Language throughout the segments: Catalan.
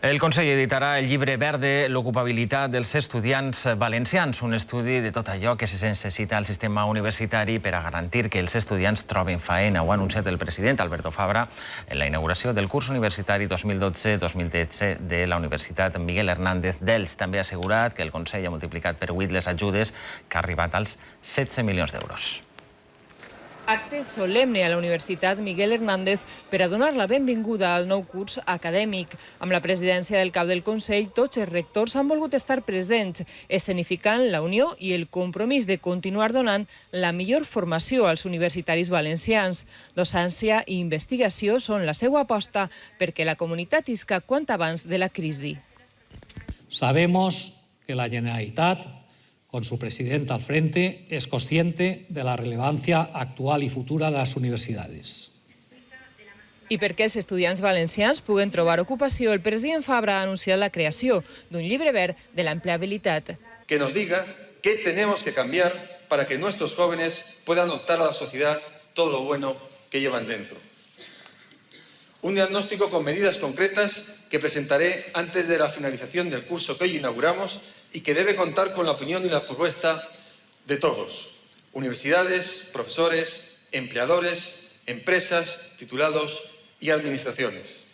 El Consell editarà el llibre verd de l'ocupabilitat dels estudiants valencians, un estudi de tot allò que se necessita al sistema universitari per a garantir que els estudiants troben feina. Ho ha anunciat el president Alberto Fabra en la inauguració del curs universitari 2012-2013 de la Universitat Miguel Hernández d'Elx. També ha assegurat que el Consell ha multiplicat per 8 les ajudes, que ha arribat als 16 milions d'euros. Acte solemne a la Universitat Miguel Hernández per a donar la benvinguda al nou curs acadèmic. Amb la presidència del cap del Consell, tots els rectors han volgut estar presents, escenificant la unió i el compromís de continuar donant la millor formació als universitaris valencians. Docència i investigació són la seva aposta perquè la comunitat isca quant abans de la crisi. Sabemos que la Generalitat, con su presidente al frente, es consciente de la relevancia actual y futura de las universidades. I perquè els estudiants valencians puguen trobar ocupació, el president Fabra ha anunciat la creació d'un llibre verd de l'empleabilitat. Que nos diga qué tenemos que cambiar para que nuestros jóvenes puedan optar a la sociedad todo lo bueno que llevan dentro. Un diagnóstico con medidas concretas que presentaré antes de la finalización del curso que hoy inauguramos y que debe contar con la opinión y la propuesta de todos: universidades, profesores, empleadores, empresas, titulados y administraciones.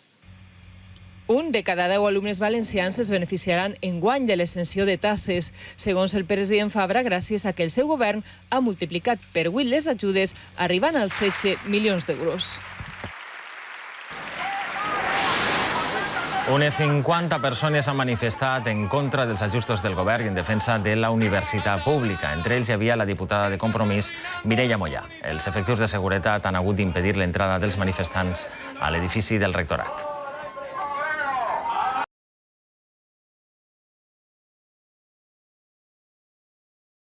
Un de cada 10 alumnes valencians es beneficiaran enguany de l'exenció de taxes. Segons el president Fabra, gràcies a que el seu govern ha multiplicat per 8 les ajudes, arribant als 16 milions d'euros. Unes 50 persones han manifestat en contra dels ajustos del govern i en defensa de la universitat pública. Entre ells hi havia la diputada de Compromís, Mireia Mollà. Els efectius de seguretat han hagut d'impedir l'entrada dels manifestants a l'edifici del rectorat.